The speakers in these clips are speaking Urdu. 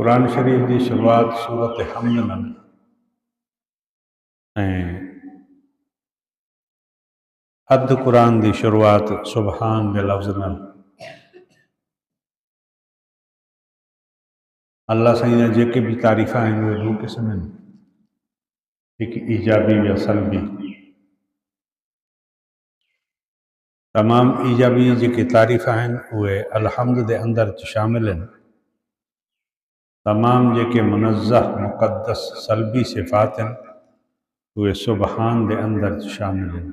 قرآن شریف کی شروعات سورت حمد نال ادھ قرآن کی شروعات سبحان دے لفظ نال اللہ سائیں نے جے کے بھی تعریفہ ہیں وہ دو قسم ہیں، ایک ایجابی یا سلبی۔ تمام ایجابی جے کے تعریفہ ہیں وہ الحمد دے اندر شامل ہیں، تمام جے کے منزہ مقدس سلبی صفات ہیں وہ سبحان دے اندر شامل ہیں۔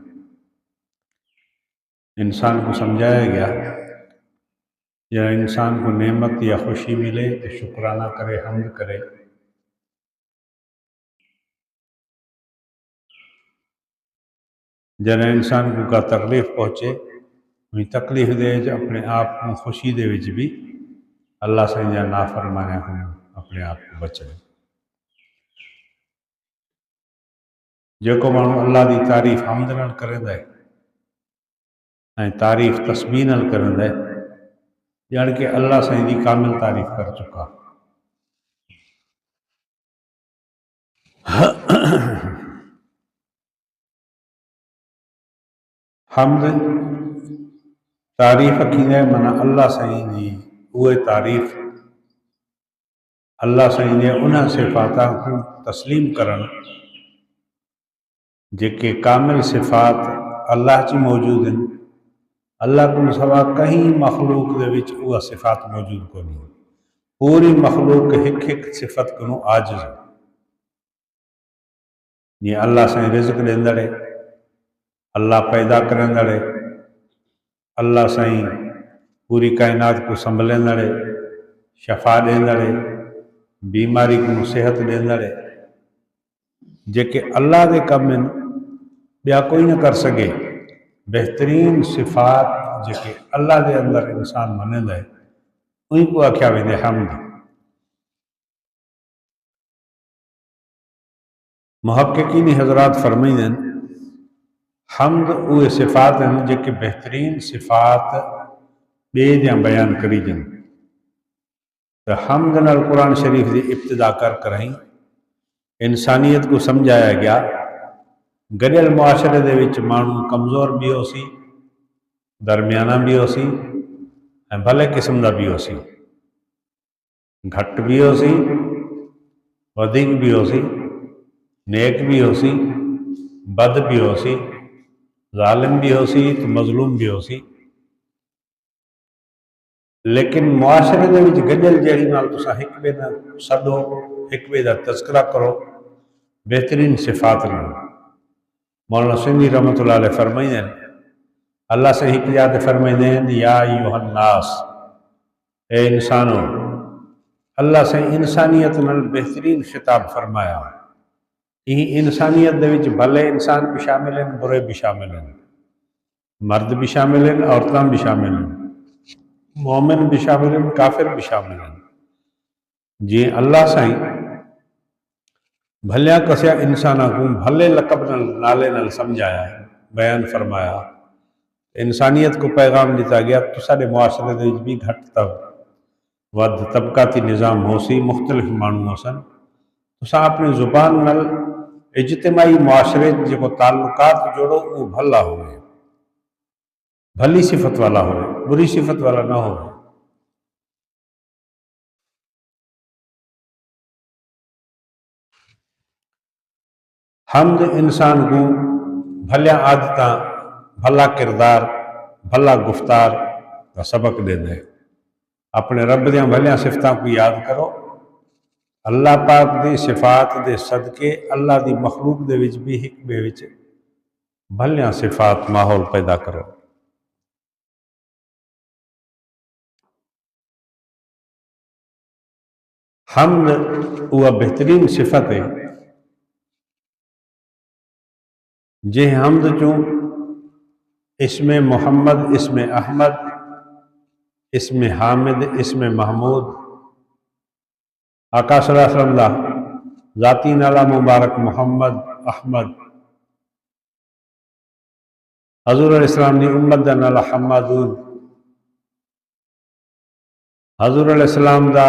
انسان کو سمجھایا گیا یا انسان کو نعمت یا خوشی ملے تو شکرانہ کرے، حمد کرے۔ جب انسان کو کا تکلیف پہنچے وہی تکلیف دے جو اپنے آپ کو خوشی دے وچ بھی اللہ سے جا نافرمانے ہوں اپنے آپ کو بچے۔ جو کو مانو اللہ دی تعریف حمد نال کریں دے تعریف تسبیح نال کریں دے یعنی کہ اللہ سے دی کامل تعریف کر چکا۔ حمد تعریف کیندے منا اللہ سائیں دی وہ تعریف اللہ سائیں دے انہاں صفاتاں کو تسلیم کرن جے کہ کامل صفات اللہ چی موجود ہیں۔ اللہ کو سوا کہیں مخلوق دے وچ وہ صفات موجود کو نہیں، پوری مخلوق ایک ایک صفت کو عاجز ہے۔ یہ اللہ سے رزق دیندڑے، اللہ پیدا کرندڑے، اللہ سائیں پوری کائنات کو سنبھلندڑے، شفا دیندڑے، بیماری کو صحت دیندڑے، جے کہ اللہ دے کم بیا کوئی نہ کر سکے۔ بہترین صفات جے کہ اللہ دے اندر انسان منند ہے ان کو آکھیا ویندے حمد۔ محققین حضرات فرمائیں حمد وہ صفات ہیں جے کہ بہترین صفات بے دیاں بیان کری جن۔ تو حمد نال قرآن شریف دی ابتدا کریں انسانیت کو سمجھایا گیا۔ گڈل معاشرے دے وچ مانو کمزور بھی ہو سی، درمیانہ بھی ہو سی، بھلے قسم دا بھی ہو سی، گھٹ بھی ہو سی، ودیک بھی ہو سی، نیک بھی ہو سی، بد بھی ہو سی، ظالم بھی ہو سی تو مظلوم بھی ہو سی۔ لیکن معاشرے دے وچ گڈل جہی نال تساں ایک بے دا سدو، ایک بے دا تذکرہ کرو بہترین صفات نال۔ مولانا سندھی رحمۃ اللہ علیہ فرمائیں اللہ سے ایک یاد فرمائیں یا ایھا الناس، اے انسانو، اللہ سے انسانیت نال بہترین خطاب فرمایا۔ یہ انسانیت دے وچ بھلے انسان بھی شامل ہیں، برے بھی شامل ہیں، مرد بھی شامل ہیں، عورتاں بھی شامل ہیں، مومن بھی شامل ہیں، کافر بھی شامل ہیں۔ جی اللہ سائیں بھلیا کسیا انسانہ کو بھلے لقب نالے نال سمجھایا، بیان فرمایا، انسانیت کو پیغام دیتا گیا تو سارے معاشرے دے بھی گھٹ تب ود طبقاتی نظام ہو سی، مختلف معنوں ہو سن، تو سا اپنی زبان نال اجتماعی معاشرے جو کو تعلقات جوڑو وہ بھلا ہوئے، بھلی صفت والا ہوئے، بری صفت والا نہ ہو۔ حمد انسان کو بھلیا عادتاں، بھلا کردار، بھلا گفتار کا سبق دے دے۔ اپنے رب دیاں بھلیاں صفتاں کو یاد کرو، اللہ پاک دی صفات دے صدقے اللہ دی مخلوق دے وچ بھی ایک بے وچ بھلیاں صفات ماحول پیدا کرو۔ حمد وہ بہترین صفت ہے جے حمد چوں اسم محمد، اسم احمد، اسم حامد، اسم محمود، آقا صلی اللہ علیہ وسلم دا ذاتی نالا مبارک محمد احمد، حضور علیہ السلام دی امت دا نالا حمادون، حضور علیہ السلام دا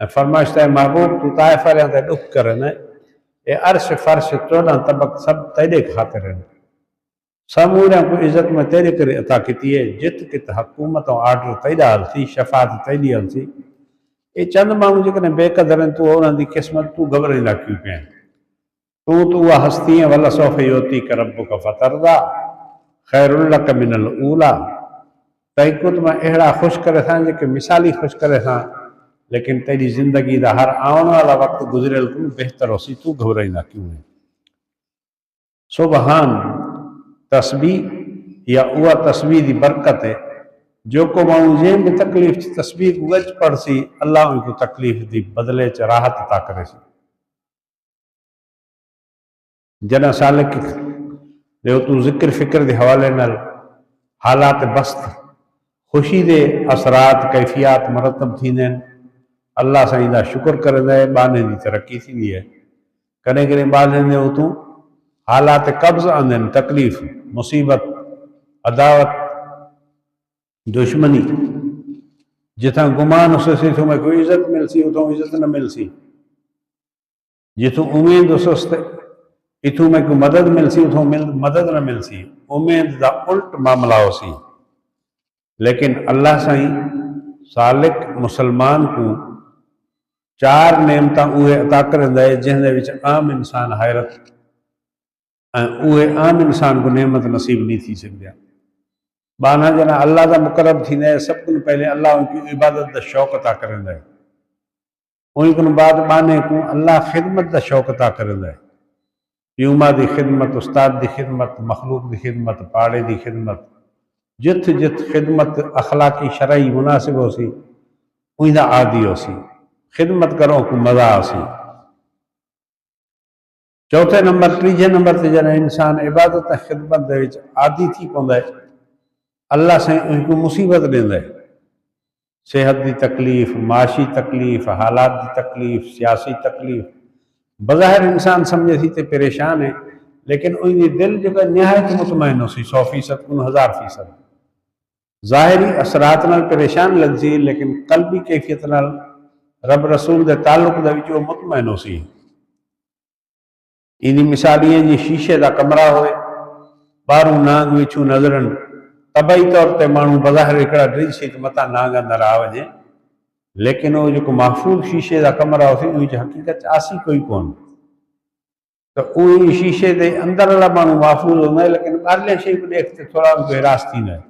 فرمائش تے محبوب تو طائف والوں تے دکھ کرن اے عرش فرش 14 طبق سب تیرے خاطر ہیں سامورا کو عزت میں تیرے کرے عطا کیتی ہے جت کت حکومت اور آرڈر تیرا حل سی شفاعت تیری حل سی یہ چند مانو جکنے بے قدر ہیں تو انہاں دی قسمت تو گھبریں نہ کیوں پہ تو وہ ہستی ہیں والا سوف یوتی کا رب کا فتردہ خیر اللہ کا من الاولا تیکت میں اہڑا خوش کرے تھا کہ مثالی خوش کرے تھا لیکن تیری زندگی دا ہر آن والا وقت گزرے لکن بہتر ہو سی تو گھبریں نہ کیوں ہے سبحان تسبیح یا اوہ تسبیح دی برکت ہے جو کو معوضین بھی تکلیف چی تسبیح وچ پڑھ سی اللہ ان کو تکلیف دی بدلے چ راحت عطا کرے سی جنا سالک دیو تو ذکر فکر دے حوالے نال حالات بست خوشی دے اثرات کیفیات مرتب تھی دین اللہ سائیں دا شکر کر دے بانے دی ترقی تھی دی ہے کنے کنے بانے دے ہو تو حالات قبض آندن تکلیف مصیبت عداوت دشمنی جتھاں گمان اس سے تو میں کوئی عزت مل سی اتوں عزت نہ مل سی جتھوں امید اس سے اتوں میں کوئی مدد مل سی اتوں مدد نہ مل سی امید دا الٹ معاملہ ہو سی لیکن اللہ سائیں سالک مسلمان کو 4 نعمتاں اوہ عطا کرن دے جن دے وچ عام انسان حیرت اوہ عام انسان کو نعمت نصیب نہیں تھی سکدیا بانا جنا اللہ دا مقرب تھی نے سب کو پہلے اللہ ان کی عبادت دا شوق عطا کرن دے ان کو بعد بانے کو اللہ خدمت دا شوق عطا کرن دے پیوما دی خدمت استاد دی خدمت مخلوق دی خدمت پاڑے دی خدمت جت جت خدمت اخلاقی شرعی مناسب ہو سی انہی دا عادی ہو سی خدمت کرو کو مزہ ہو سی چوتھے نمبر 3 نمبر تے جنا انسان عبادت خدمت دے وچ عادی تھی پوندا ہے اللہ سے ان کو مصیبت دیندا ہے صحت دی تکلیف معاشی تکلیف حالات دی تکلیف سیاسی تکلیف بظاہر انسان سمجھے تھی تے پریشان ہے لیکن ان دی دل جو نہایت مطمئن ہو سی 100% 1000% ظاہری اثرات نال پریشان لگ سی لیکن قلبی کیفیت نال رب رسول دے تعلق دے وچ مطمئن ہو سی انہی مثالیاں جی شیشے دا کمرہ ہوئے باروں نانگ وچوں نظرن طبعی طور تے مانو بظاہر اکڑا ڈرج سی تو متا نانگ اندر آوجے لیکن وہ جو محفوظ شیشے دا کمرہ ہو سی وہ حقیقت آسی کوئی کون تو وہی شیشے دے اندر اللہ مانو محفوظ ہونا ہے لیکن باہرلے شیء کو دیکھتے تھوڑا ان کو راستی نہ ہے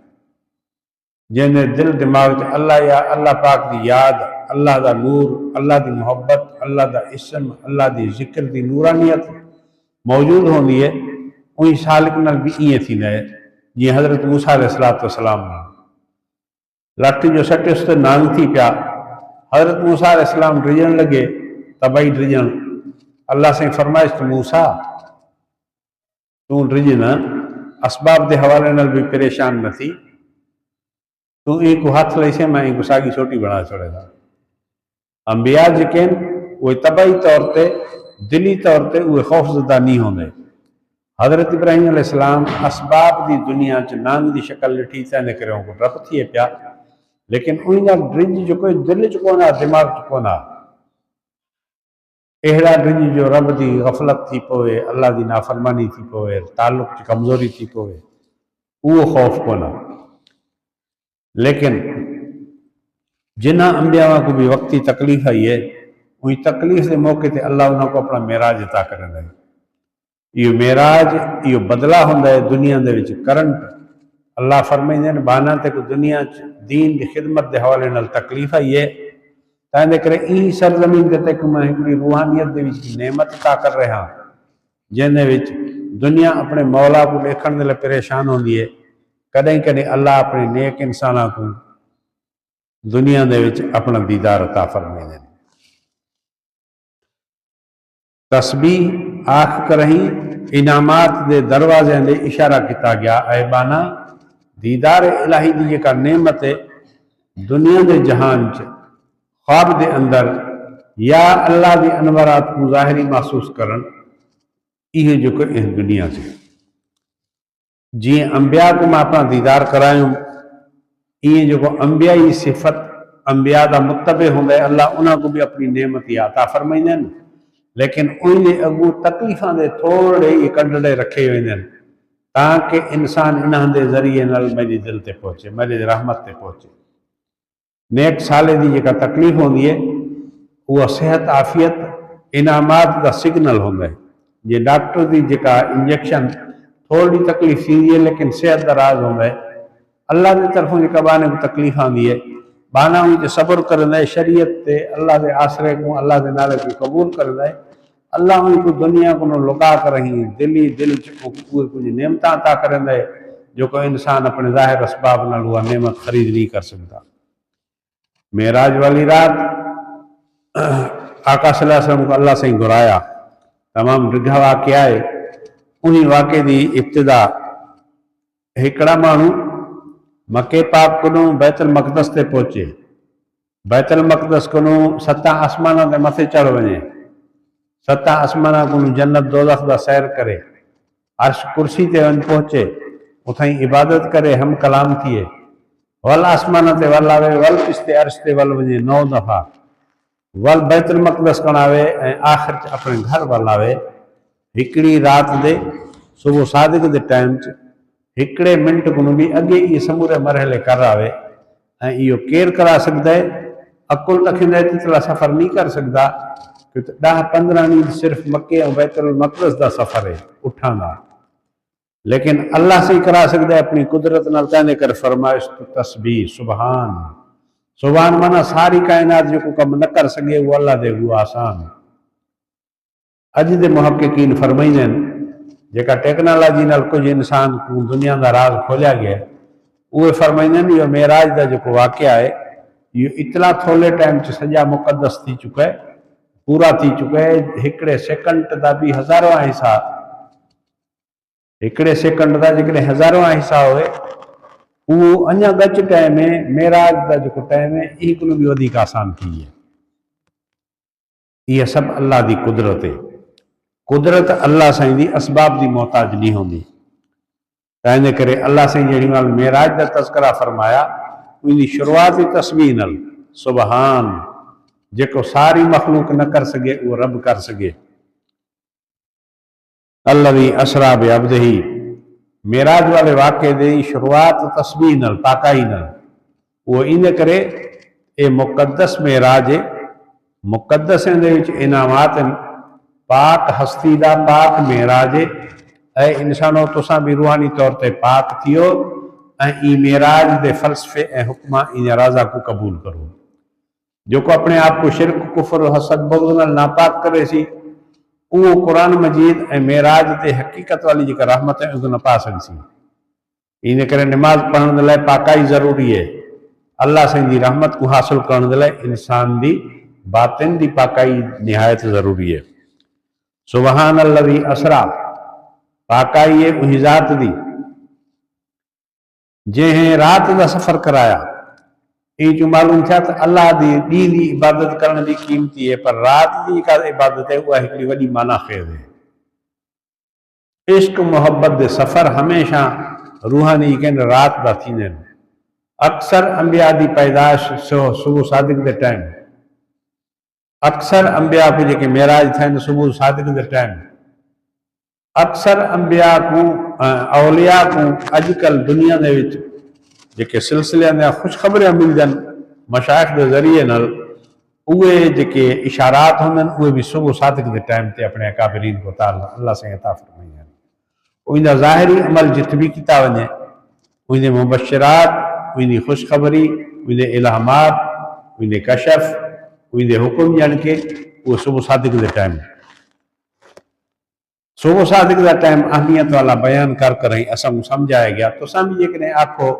جن دل دماغ اللہ یا اللہ پاک دی یاد اللہ دا نور اللہ دی محبت اللہ دا اسم اللہ دی ذکر دی نورانیت موجود ہوندی ہے وہی سالک نال بھی یہ تھی نہ ہے جی حضرت موسیٰ علیہ السلام لاٹھی جو سٹے اس تے نانگ تھی پیا حضرت موسیٰ علیہ السلام ڈرجن لگے تبائی ڈرجن اللہ سے فرمائش تو موسیٰ تو ڈرجن اسباب دے حوالے نال بھی پریشان نہ تھی تو ایک کو ہاتھ لئی سے میں ایک کو ساگی چھوٹی بنا چھوڑے تھا انبیاء جکین وہ تبائی طور تے دلی طور تے وہ خوف زدہ نہیں ہوندے حضرت ابراہیم علیہ السلام اسباب دی دنیا چ نانگ دی شکل لٹھی تے نے کرے کو رب تھی پیا لیکن انہاں ڈرج جو کوئی دل چ کونا دماغ چ کونا اہڑا ڈرج جو رب دی غفلت تھی پوے اللہ دی نافرمانی تھی پوے تعلق چ کمزوری تھی پوے وہ خوف کونا لیکن جنہاں انبیاء کو بھی وقتی تکلیف آئی ہے وہی تکلیف دے موقع تے اللہ انہاں کو اپنا معراج عطا کرن دے یہ معراج یہ بدلہ ہوندا ہے دنیا دے وچ کرنٹ اللہ فرمائندے نے بانا تے کو دنیا دین دی خدمت دے حوالے نال تکلیف آئی ہے تاں دے کرے ای سرزمین دے تے کو میں ایک روحانیت دے وچ نعمت عطا کر رہا جن دے وچ دنیا اپنے مولا کو دیکھن دے لئی پریشان ہوندی ہے کدیں کدیں اللہ اپنے نیک انساناں کو دنیا دے وچ اپنا دیدار عطا فرمائندے نے تسبیح آنکھ کرہیں انعامات دے دروازے دے اشارہ کیتا گیا اے بانا دیدار الہی دی کا نعمت ہے دنیا دے جہان چ خواب دے اندر یا اللہ دی انوارات کو ظاہری محسوس کرن یہ جو کہ اس دنیا سے جی انبیاء کو میں اپنا دیدار کرائوں یہ جو کہ انبیائی صفت انبیاء دا متبع ہوں اللہ انہاں کو بھی اپنی نعمت عطا فرمائیں، لیکن انہیں اگو تکلیفاں دے تھوڑے ہی کنڈڑے رکھے ہوئے ہیں تاکہ انسان انہاں دے ذریعے نال میری دل تے پہنچے، میری رحمت تے پہنچے۔ نیک سالے دی جکا تکلیف ہوندی ہے وہ صحت عافیت انعامات دا سگنل ہوندہ ہے۔ یہ ڈاکٹر دی جکا انجیکشن تھوڑی تکلیف تھی ہے لیکن صحت دا راز ہوندہ ہے۔ اللہ دے طرفوں جکا بانے کو تکلیف آندی ہے بانا ہوئی تے صبر کرنا ہے، شریعت تے اللہ دے آسرے کو اللہ دے نالے کو قبول کرنا ہے۔ اللہ ہوئی کو دنیا کو لگا کر رہی دلی دل چکو کچھ نعمتاں عطا کرنا ہے جو کو انسان اپنے ظاہر اسباب نال وہ نعمت خرید نہیں کر سکتا۔ معراج والی رات آقا صلی اللہ علیہ وسلم کو اللہ سے گرایا، تمام ڈگھا واقعہ ہے۔ انہی واقعے دی ابتدا ہکڑا مانو مکے پاک کنوں بیت المقدس تے پہنچے، بیت المقدس کنوں 7 آسمانہ دے متھے چڑھ ونے، 7 آسمانہ کنوں جنت دوزخ دا سیر کرے، عرش کرسی تے ون پہنچے، اتھائیں عبادت کرے، ہم کلام کیے، ول آسمانہ تے ول آوے، ول پستے عرش تے ول ونے 9 دفعہ، ول بیت المقدس کناوے، آخر اپنے گھر ول آوے۔ ہکڑی رات دے صبح صادق دے ٹائم ہکڑے منٹ کنوں بھی اگے یہ سمورے مرحلے کر آوے، یہ کیر کرا سکتا ہے، عقل تکھن ہے اتنا سفر نہیں کر سکتا، 10-15 منٹ صرف مکے اور بیت المقدس دا سفر ہے اٹھانا، لیکن اللہ سے کرا سکتا ہے اپنی قدرت نال کہنے کر فرمائش تو تسبیح سبحان سبحان مانا ساری کائنات جو کو کم نہ کر سکے وہ اللہ دے وہ آسان۔ اج دے محققین فرمائیں جکا ٹیکنالوجی نال کچھ انسان کو دنیا دا راز کھولیا گیا ہے وہ فرمائیں یہ معراج دا جو کو واقعہ ہے یہ اطلاع تھولے ٹائم چ سجا مقدس تھی چکا ہے، پورا تھی چکا ہے۔ ہکڑے سیکنڈ دا بھی ہزارواں حصہ، ہکڑے سیکنڈ دا جکڑے ہزارواں حصہ ہوئے وہ انجا گچ ٹائم ہے معراج دا جو کو ٹائم ہے یہ کو بھی ودیک آسان تھی ہے۔ یہ سب اللہ دی قدرت ہے، قدرت اللہ سائیں دی اسباب دی محتاج نہیں ہوندی، کہنے کرے اللہ سائیں جڑی نال معراج دا تذکرہ فرمایا انہی شروعات تسبیح نال سبحان جے کو ساری مخلوق نہ کر سکے وہ رب کر سکے۔ الذی اسریٰ بعبدہ معراج والے واقعے دے شروعات تسبیح نال پاکائی نال وہ انہیں کرے اے مقدس معراج ہے، مقدس دے وچ انعامات پاک ہستی دا پاک معراج ہے۔ اے انسانوں تساں بھی روحانی طور تے پاک تھیو ای معراج دے فلسفے اے حکمہ ان رازہ کو قبول کرو۔ جو کو اپنے آپ کو شرک کفر حسد بغض نال ناپاک کرے سی وہ قرآن مجید اے معراج تے حقیقت والی جکا رحمت ہے اسے نہ پا سکتی سی۔ انہیں کرے نماز پڑھنے لائے پاکائی ضروری ہے، اللہ سے دی رحمت کو حاصل کرنے لائے انسان دی باطن دی پاکائی نہایت ضروری ہے۔ سبحان الذی اسریٰ پاکائی ہے وہی ذات دی جہیں رات دا سفر کرایا۔ یہ جو معلوم تھا کہ اللہ دی عبادت کرنے دی قیمتی ہے پر رات دی کا عبادت ہے وہ ایک وڈی معنی خیز ہے۔ عشق محبت دے سفر ہمیشہ روحانی کہنے رات دا تھینن۔ اکثر انبیاء دی پیدائش صبح صادق دے ٹائم، اکثر انبیاء کو جے کہ معراج تھا صبح صادق دے ٹائم، اکثر انبیاء کو اولیاء کو اج کل دنیا دے وچ جے کہ سلسلے نے خوشخبریاں مل جن مشائخ دے ذریعے نال اوے جے کہ اشارات ہوندن اوے بھی صبح صادق دے ٹائم تے اپنے اکابرین کو تعالی اللہ سے عطا فرمائیں۔ اوندہ ظاہری عمل جتبی کیتا ونے اوندے مبشرات اوندی خوشخبری اوندے الہامات اوندے کشف اوندے حکم جان کے وہ صبح صادق دے ٹائم صبح صادق دا ٹائم اہمیت والا بیان کر رہی اساں کو سمجھایا گیا تو سمجھے کہ نہیں آکھو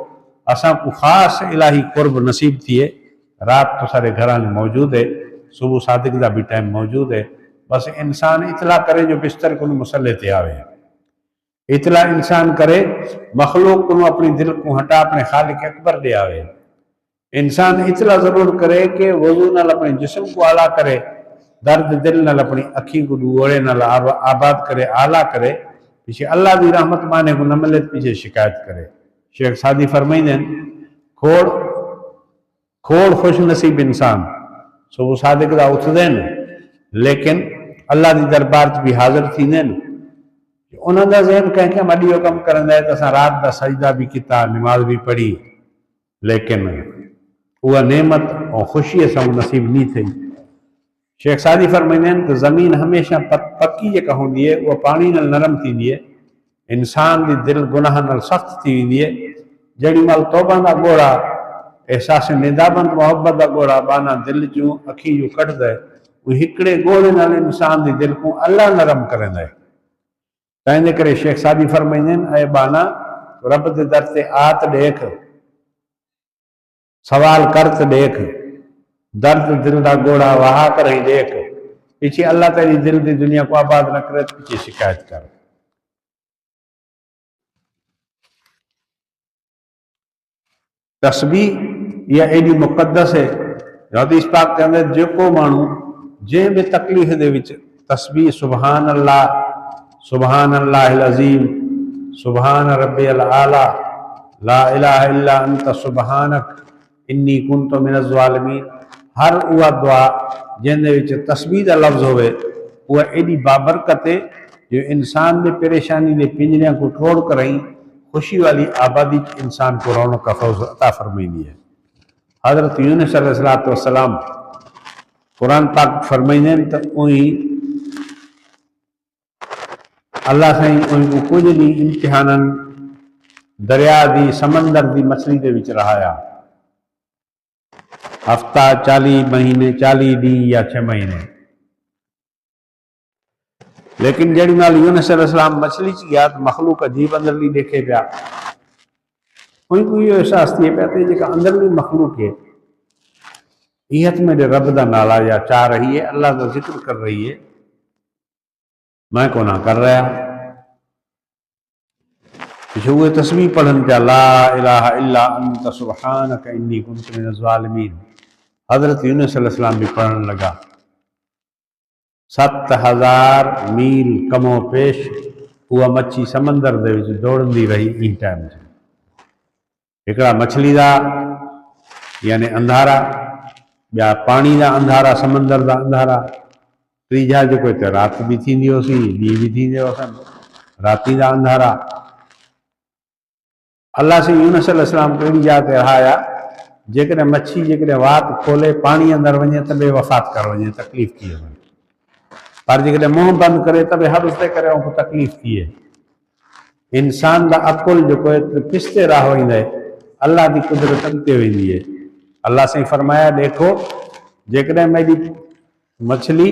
اساں کو خاص الہی قرب نصیب تھی ہے، رات تو سارے گھران موجود ہے، صبح صادق دا بھی ٹائم موجود ہے، بس انسان اطلاع کرے جو بستر کو مسلح تے آوے، اطلاع انسان کرے مخلوق کو اپنی دل کو ہٹا اپنے خالق اکبر دے آوے، انسان اطلاع ضرور کرے کہ وضو نال اپنے جسم کو اعلیٰ کرے، درد دل نال اپنی اکھی کو دوڑے نال آباد کرے اعلیٰ کرے، پیچھے اللہ دی رحمت مانے کو نہ ملے پیچھے شکایت کرے۔ شیخ سادی فرمائیں کھوڑ کھوڑ خوش نصیب انسان صبح صادق دا اٹھتے ہیں لیکن اللہ دی دربار بھی حاضر تھیندے ہیں انہوں دا ذہن کہیں کہ ہم اڈیو کم کرن ہے تو اساں رات دا سجدہ بھی کیتا نماز بھی پڑھی لیکن وہ نعمت اور خوشی سم نصیب نہیں تھی شیخ سعدی فرمائیں کہ زمین ہمیشہ پکی جکا ہوندی ہے وہ پانی نال نرم تھیندی ہے انسان دی دل گناہ نال سخت تھی ویندی ہے جڑی مال توبہ دا گوڑا احساس ندامت محبت دا گوڑا بانا دل چوں اکھی جو کٹ دے وہ ہکڑے گوڑے نال انسان دی دل کو اللہ نرم کرن دے تائیں کرے شیخ سعدی فرمائیں اے بانا رب دے در تے آت دیکھ سوال کرت دیکھ درد دل دا گوڑا وہا کر ہی دیکھ پیچھے اللہ تیری دل دی دنیا کو آباد نہ کرے پیچھے شکایت کر تسبیح یہ ایڈی مقدس ہے حدیث پاک کے اندر جو کو مانو جے میں تکلیف دے وچ تسبیح سبحان اللہ العظیم سبحان ربی العالی لا الہ الا انت سبحانک انی کنت من الظالمین ہر وہ دعا جن دے وچ تسبیح دا لفظ ہوئے وہ ایڈی بابرکت ہے جو انسان دے پریشانی دے پنجریاں کو ٹھوڑ کر رہی خوشی والی آبادی انسان کو رونق کا فوز عطا فرمائیں ہے حضرت یونس علیہ السلام قرآن پاک فرمائیں تو وہی اللہ سے ان کو کچھ نہیں امتحانن دریا دی سمندر دی مچھلی دے وچ رہایا ہفتہ 40 مہینے 40 دی یا 6 مہینے لیکن جڑی نال یونس علیہ السلام مچھلی چ گیا تو مخلوق عجیب اندرلی دیکھے پیا ان کو یہ احساس تھی پیا تے جے اندرلی مخلوق ہے یہ میرے رب دا نالا یا چاہ رہی ہے اللہ کا ذکر کر رہی ہے میں کو نہ کر رہا پیچھے ہوئے تسبیح پڑھن پیا لا الہ الا انت سبحانک انی کنت من الظالمین حضرت یونس علیہ السلام بھی پڑھن لگا 7000 میل کمو پیش ہوا مچھی سمندر دے وچ دوڑندی رہی این ٹائم سے ایکڑا مچھلی دا یعنی اندھارا بیا پانی دا اندھارا سمندر دا اندھارا تیجا جو کوئی تے رات بھی تھیندی ہو سی ڈی بھی تھیندے ہو سن راتی دا اندھارا اللہ سے یونس علیہ السلام کو بھی جاتے رہایا جیکر مچھی جیکر وات کھولے پانی اندر ونجے تبے وفات کر ونجے تکلیف کی ہے پر جیکر منہ بند کرے تبے حبس دے کرے ان کو تکلیف کی ہے انسان دا عقل جو کوئی پستے راہ ہوئی ہے اللہ دی قدرت انتے ہوئی ہے اللہ سے فرمایا دیکھو جیکر میری مچھلی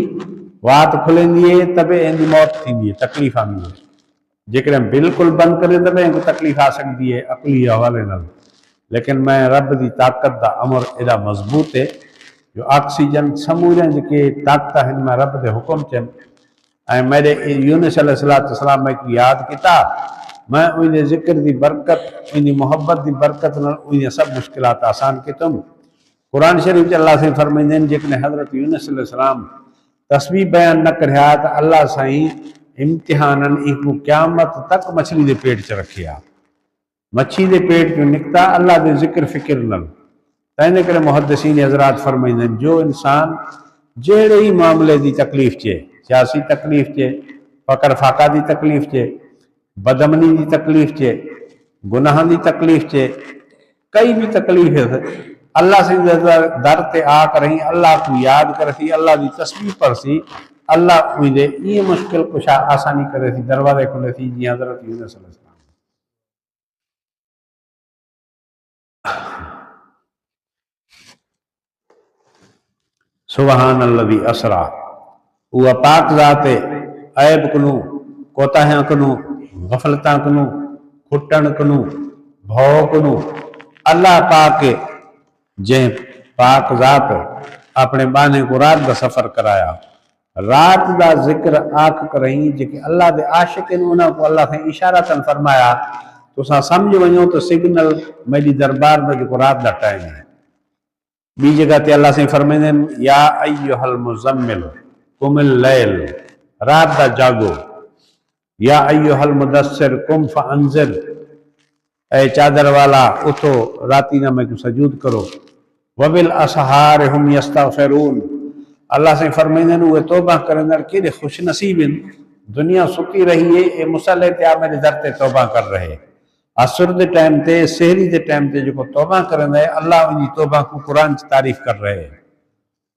وات کھلیں دیئے تبے ان دی موت تھی دیئے تکلیف آمی ہے جیکر بالکل بند کرے تبے ان کو تکلیف آ سکتی ہے عقلی حوالے نہ لیکن میں رب دی طاقت دا امر ایڈا مضبوط ہے جو آکسیجن سموریں جے طاقت ہیں میں رب دے حکم چن میرے یونس علیہ السلام میں کی یاد کیتا میں انہیں ذکر دی برکت انہیں محبت دی برکت انہیں سب مشکلات آسان کی تم قرآن شریف اللہ سے فرمائیں دیں جکن حضرت یونس علیہ السلام تسبیح بیان نہ کریا تو اللہ سائیں امتحانن ایک قیامت تک مچھلی دے پیٹ چ رکھیا مچھی دے پیٹ جو نکتا اللہ دے ذکر فکر نل تینے کرے محدثین حضرات فرمائیں دیں جو انسان جیڑے ہی معاملے دی تکلیف چے سیاسی تکلیف چے فقر فاقہ دی تکلیف چے بدمنی دی تکلیف چے گناہ دی تکلیف چے کئی بھی تکلیف ہے اللہ سے در تے آ کریں اللہ کو یاد کرتی اللہ دی تسبیح پڑھسی اللہ مجھے یہ مشکل کچھ آسانی کرے تھی دروازے کھلے تھی جی حضرت یونس علیہ السلام سبحان الذی اسرا وہ پاک ذات عیب کنو کوتاہیاں کنو غفلتاں کنو کھٹن کنو بھو کنو اللہ پاک جن پاک ذات اپنے بانے کو رات دا سفر کرایا رات دا ذکر آکھ کریں جے کہ اللہ دے عاشقین انہاں کو اللہ سے اشارتاً فرمایا تو سا سمجھ ونجو تو سگنل میری دربار میں جو رات دا ٹائم ہے بی جگہ تے اللہ سے فرمائیں دیں یا ایہا المزمل قم اللیل رات دا جاگو یا ایہا المدثر قم فانذر اے چادر والا اٹھو راتی نہ میں کو سجود کرو وبل اسحار هم یستغفرون اللہ سے فرمائیں وہ توبہ کرنے کے خوش نصیب دنیا ستی رہی ہے اے مصلی تے میرے در تے توبہ کر رہے عصر دے ٹائم تے سحری دے ٹائم تے جو توبہ کرنے اللہ ان کی توبہ کو قرآن چ تعریف کر رہے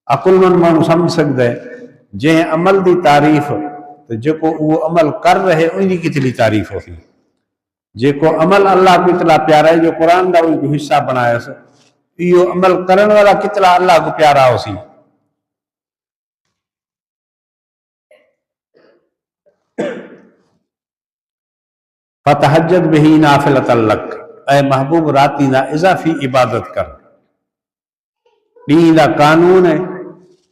عقل مند مانو سمجھ سکتا ہے جے عمل دی تعریف تو جو وہ عمل کر رہے ان کی کتنی تعریف ہوتی جے کو عمل اللہ کو اتنا پیارا ہے جو قرآن دا ان کو حصہ بنایا سا یہ عمل کرنے والا کتنا اللہ کو پیارا ہو سی فتحجد بہی نافلۃ لک اے محبوب راتی دا اضافی عبادت کر دین دا قانون ہے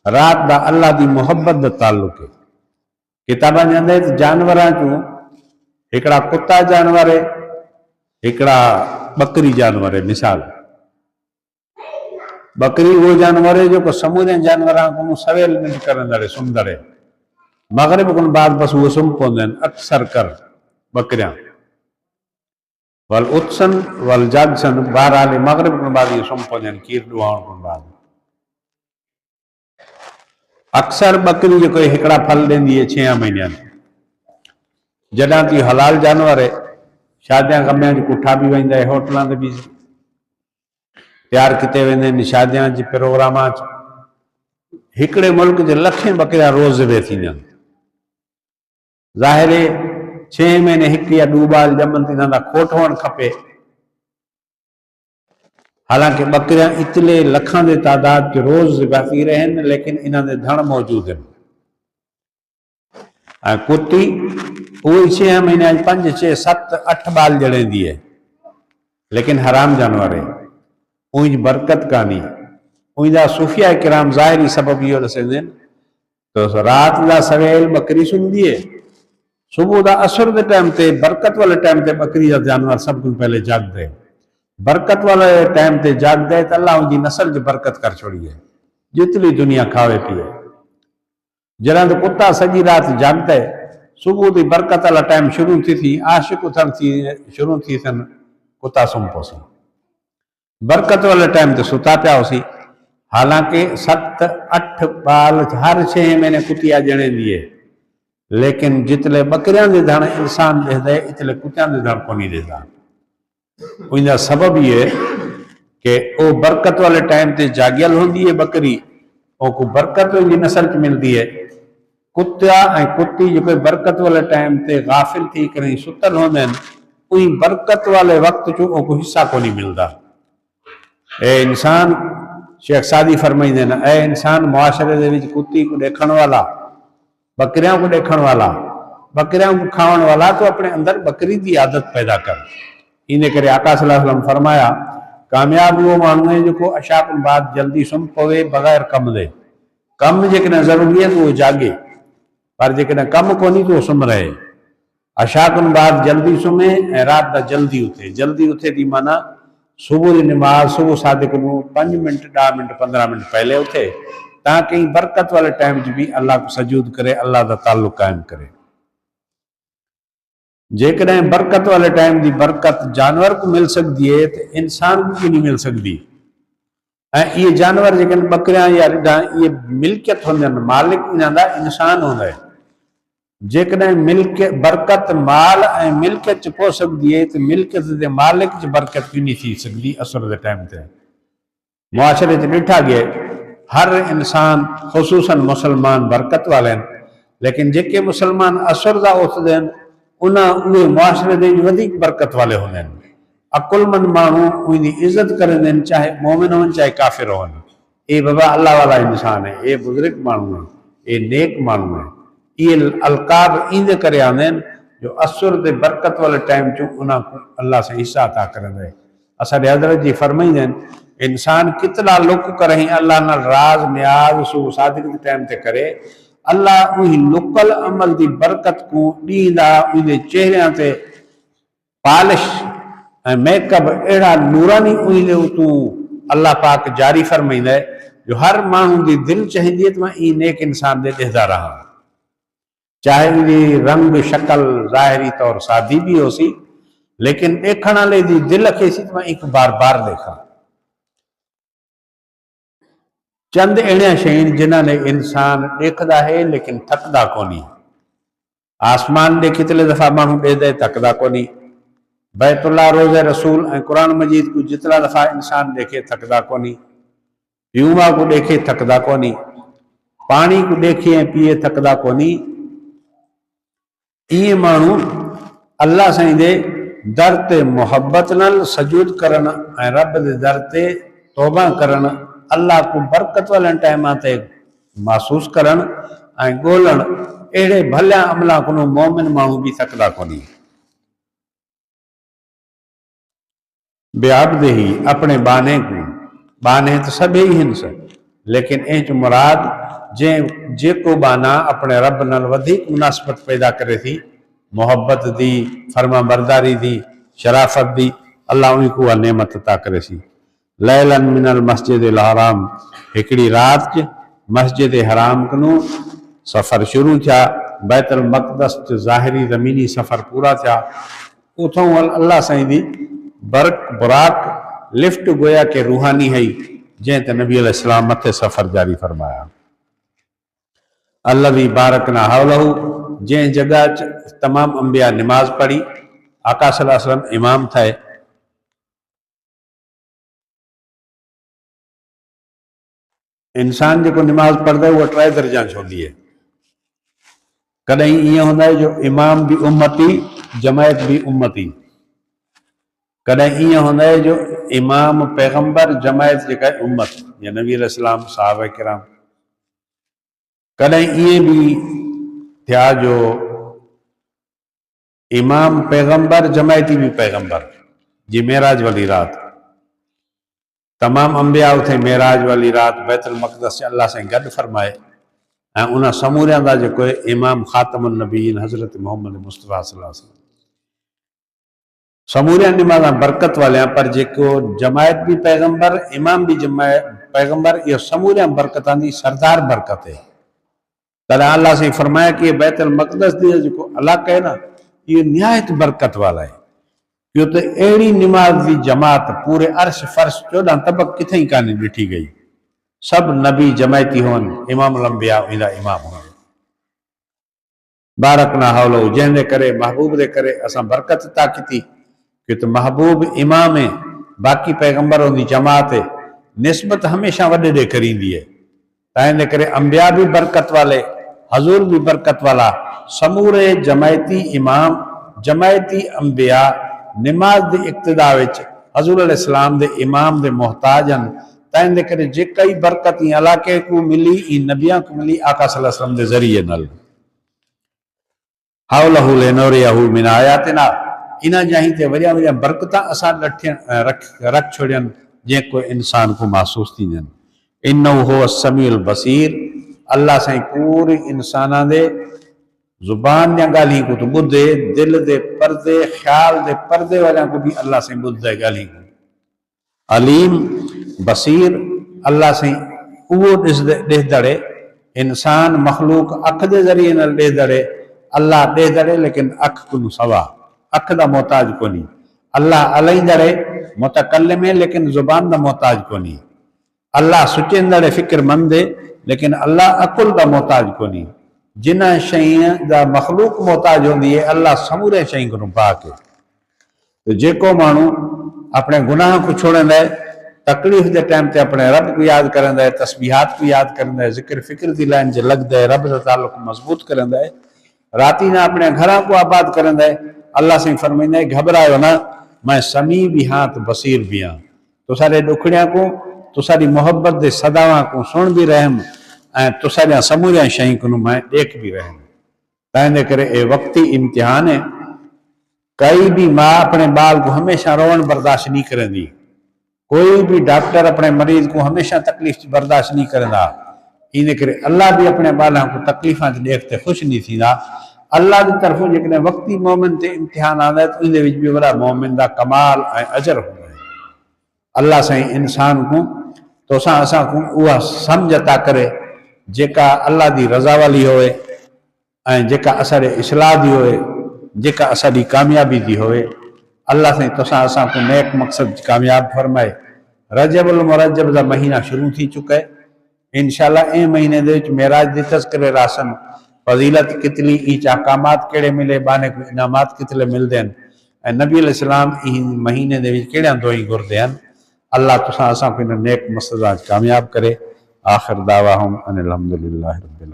رات دا اللہ دی محبت دا تعلق ہے کتاباں جاندے جانوراں چوں ایکڑا کتا جانور ہے ایکڑا بکری جانور ہے مثال بکری وہ جانور ہے جو کو سمودے جانوراں کو سویل منٹ کرن دڑے سم دڑے مغرب کو بعد بس وہ سم پوندن اکثر کر بکریاں والاتسن والجاگسن بہرحال مغرب کو بعد یہ سم پوندن کیر دعاؤں کو بعد اکثر بکری جو کوئی ہکڑا پھل دیں دیئے 6 مہینے جڑاں تی حلال جانور ہے شادیاں کمیاں جو کٹھا بھی ویندا ہے ہوٹلاں دے بھی تیار کیتے ویندے شادیاں جی پروگراماں ہکڑے ملک جو لکھیں بکریاں روز ذبح تھیندیاں ظاہر ہے 6 مہینے ہک یا 2 بال ڄمن تھی دا کھوٹ ہوڻ کھپے حالانکہ بکریاں اتنے لکھاں دے تعداد کے روز ذبح تھی رہن لیکن انہاں دے دھڑ موجود ہیں کتی وہی 6 مہینے 5 6 7 8 بال جڑیں دی ہے لیکن حرام جانور ہے انج برکت کانی انج دا صوفیہ کرام ظاہری سبب یہ دسندے تو رات دا سویل بکری سن دیے صبح دا عصر دے ٹائم تے برکت والے ٹائم تے بکری دا جانور سب کو پہلے جاگ دے برکت والے ٹائم تے جاگ دے تو اللہ ان کی نسل جو برکت کر چھوڑی ہے جتنی دنیا کھاوے پیے جنہاں تو کتا سجی رات جاگ دے صبح دی برکت والا ٹائم شروع تھی عاشق اتھن تھی شروع تھی تھن کتا سم پوسی برکت والے ٹائم تے ستا پیا ہو سی حالانکہ 7 8 بال ہر 6 مہینے کتیا جنے دیے لیکن جتنے بکریاں دے دھڑ انسان دے دے اتنے کتیاں دے دھڑ کو نہیں دے دا ان کا سبب یہ کہ وہ برکت والے ٹائم تے جاگیل ہوندی ہے بکری او کو برکت ان کی نسل کی ملتی ہے کتیا کتی جو کوئی برکت والے ٹائم تے غافل تھی کریں ستل ہوندے ان برکت والے وقت جو او کو حصہ کو نہیں ملتا اے انسان شیخ سعدی فرمائی دینا اے انسان معاشرے دے وچ کتی کو دیکھن والا بکریاں کو دیکھن والا بکریاں کو کھاون والا تو اپنے اندر بکری دی عادت پیدا کر انہیں کرے آقا صلی اللہ علیہ وسلم فرمایا کامیاب وہ مانو ہے جو کو اشاق بعد جلدی سم پوے بغیر کم دے کم جکنا ضروری ہے تو وہ جاگے پر جکنا کم کو نہیں تو وہ سم رہے اشاق بعد جلدی سمے رات دا جلدی اٹھے دی مانا صبح دی نماز صبح صادق نو 5 منٹ 10 منٹ 15 منٹ پہلے اٹھے تاکہ برکت والے ٹائم بھی اللہ کو سجود کرے اللہ دا تعلق قائم کرے جیکنے برکت والے ٹائم دی برکت جانور کو مل سکتی ہے تو انسان کو بھی نہیں مل سکتی یہ جانور جیکن بکریاں یا رڈاں یہ ملکیت ہوندے مالک انہاں دا انسان ہوندا ہے جیکنے برکت مال ملکیت چ پو سکتی ہے تو ملکیت دے مالک چ برکت بھی نہیں تھی سکتی اثر دے ٹائم تے معاشرے چ ڈٹھا گیا ہر انسان خصوصاً مسلمان برکت والے ہیں لیکن جے مسلمان اثر دا اٹھ دیں انہاں اوے معاشرے دے ودیک برکت والے ہوندے ہیں عقل مند مانو ان دی عزت کرن دین چاہے مومن ہون چاہے کافر ہون اے بابا اللہ والا انسان ہے اے بزرگ مانو ہے اے نیک مانو ہے یہ القاب ایندے کرے آندے جو اثر دے برکت والے ٹائم چوں انہاں کو اللہ سے حصہ عطا کرن دے اساں حضرت جی فرمائی دین انسان کتنا لوک کریں اللہ نال راز نیاز سو صادق دے ٹائم تے کرے اللہ وہی لکل عمل دی برکت کو ڈیندا انہے چہریاں تے پالش میک اپ ایڑا نورانی انہے تو اللہ پاک جاری فرمائندا ہے جو ہر مانو دی دل چاہیے تو ای نیک انسان دے دہدا رہا چاہے انہی رنگ شکل ظاہری طور سادی بھی ہو سی لیکن دیکھنا لے دی دل اکھے سی تو ایک بار بار دیکھا چند اڑیاں شیئن جنہاں نے انسان دیکھدا ہے لیکن تھکدا کونی. آسمان دیکھی تلے دفعہ مانو دے دے تھکدا کونی. بیت اللہ روزہ رسول قرآن مجید کو جتنا دفعہ انسان دیکھے تھکدا کونی. پیوما کو دیکھے تھکدا کونی. پانی کو دیکھے پیے تھکدا کونی. یہ مانو اللہ سائیں دے در تے محبت نال سجود کرن رب دے در تے توبہ کرن اللہ کو برکت والن ٹائماں تے محسوس کرن گولن اڑے بھلیاں عملاں کو مومن مانو بھی تھکدا کونی. بے عبدہ ہی اپنے بانے کو بانے تو سب ہی ہنس لیکن انچ مراد جے کو بانا اپنے رب نال ودھیک مناسبت پیدا کرے تھی محبت دی فرما برداری دی شرافت دی اللہ انہی کو نعمت عطا کرے سی. لیلن من المسجد الحرام ہکڑی رات مسجد حرام کنو سفر شروع تھا بیت المقدس ظاہری زمینی سفر پورا تھا اتھوں اللہ سائیں دی براک لفٹ گویا کہ روحانی ہے جن تے نبی علیہ السلام مت سفر جاری فرمایا. الذی بارکنا حولہ جن جگہ تمام انبیاء نماز پڑھی آقا صلی اللہ علیہ وسلم امام تھے. انسان جو کو نماز پڑھ دے وہ 3 درجہ چھوڑی ہے. کدیں یہ ہوتا ہے جو امام بھی امتی جماعت بھی امتی. کدیں یہ ہوتا ہے جو امام پیغمبر جماعت جکا امت یا نبی علیہ السلام صحابہ کرام. کدیں یہ بھی تھیا جو امام پیغمبر جماعتی بھی پیغمبر جی معراج والی رات تمام انبیاء اتھے معراج والی رات بیت المقدس سے اللہ سے گڈ فرمائے انہاں سموریاں دا جو کوئی امام خاتم النبیین حضرت محمد مصطفیٰ صلی اللہ علیہ وسلم سموریاں نمازاں برکت والے ہیں پر جے کو جماعت بھی پیغمبر امام بھی پیغمبر یہ سموریاں برکتاں دی سردار برکت ہے. تلا اللہ سے فرمایا کہ یہ بیت المقدس دی جو کو اللہ کہے نا یہ نہایت برکت والا ہے کیوں تو ایڑی نماز دی جماعت پورے عرش فرش 14 طبق کتھیں کانی ڈٹھی گئی. سب نبی جماعتی ہون امام الانبیاء انہا امام ہون. بارکنا حولو جن دے کرے محبوب دے کرے اساں برکت عطا کیتی کہ تو محبوب امام ہے باقی پیغمبروں دی جماعت ہے نسبت ہمیشہ وڈے دے کریں دی ہے. تائیں دے کرے انبیاء بھی برکت والے حضور بھی برکت والا سمورے جماعتی امام جماعتی انبیاء نماز دی اقتداء وچ حضور علیہ السلام دے امام دے محتاجن تائیں دے کرے جے کئی برکتیں علاقے کو ملی ان نبیاں کو ملی آقا صلی اللہ علیہ وسلم دے ذریعے نل. حولہ لنوریہ من آیاتنا انہاں جاہیں تے وریاں وریاں برکتاں اساں رکھ چھوڑین جے کوئی انسان کو محسوس تھی جن. انہو ہو السمیع البصیر اللہ سائیں پوری انسانہ دے زبان دیاں گالی کو تو بدھے دل دے پردے خیال دے پردے والیاں کو بھی اللہ سائیں بدھے گالی کو. علیم بصیر اللہ سائیں وہ دے دڑے انسان مخلوق اکھ دے ذریعے نہ دے دڑے اللہ دے دڑے لیکن اکھ کو سوا اکھ دا محتاج کو نہیں. اللہ علیہ دڑے متکلم ہے لیکن زبان دا محتاج کو نہیں. اللہ سچین دڑے فکر مند ہے لیکن اللہ عقل دا محتاج کو نہیں. جنہ شئیں دا مخلوق محتاج ہوندی ہے اللہ سمورے شئیں کو پاک ہے. تو جے کو مانو اپنے گناہ کو چھوڑن دے تکلیف دے ٹائم تے اپنے رب کو یاد کرن دے تسبیحات کو یاد کرن دے ذکر فکر دی لائن جے لگ دے رب دا تعلق مضبوط کرن دے راتی نہ اپنے گھراں کو آباد کرن دے اللہ سے فرمائے گھبرائے نہ میں سمیع بھی ہاں تو بصیر بھی ہاں. تو سارے دکھڑیاں کو تو ساری محبت دے صداواں کو سن بھی رہم تو سارے سموریاں شئیں کو میں دیکھ بھی رہم. تائیں دے کرے اے وقتی امتحان ہے. کئی بھی ماں اپنے بال کو ہمیشہ رون برداشت نہیں کریں دی. کوئی بھی ڈاکٹر اپنے مریض کو ہمیشہ تکلیف برداشت نہیں کرنا. انہیں کرے اللہ بھی اپنے بالاں کو تکلیفاں دیکھتے خوش نہیں تھی نا. اللہ کی طرفوں جکنے وقتی مومن تے امتحان آنا ہے تو انہیں وچ بھی بڑا مومن دا کمال اجر ہو ہے. اللہ سے انسان کو تو اساں کو وہ سمجھتا کرے جکا اللہ دی رضا والی ہوئے جکا اثر اصلاح دی ہوئے جکا اثری کامیابی دی ہوئے. اللہ سے تو اساں کو نیک مقصد کامیاب فرمائے. رجب المرجب دا مہینہ شروع تھی چکا ہے. انشاءاللہ اے مہینے دے وچ معراج دی تذکرے راسن فضیلت کتلی ایچ احکامات کیڑے ملے بانے کو انعامات کتلے مل دین نبی علیہ السلام مہینے دے وچ کیڑے دوئی گر دین اللہ تساں اساں کو نیک مقصدات کامیاب کرے آخر دعواہم ان الحمدللہ رب العالمین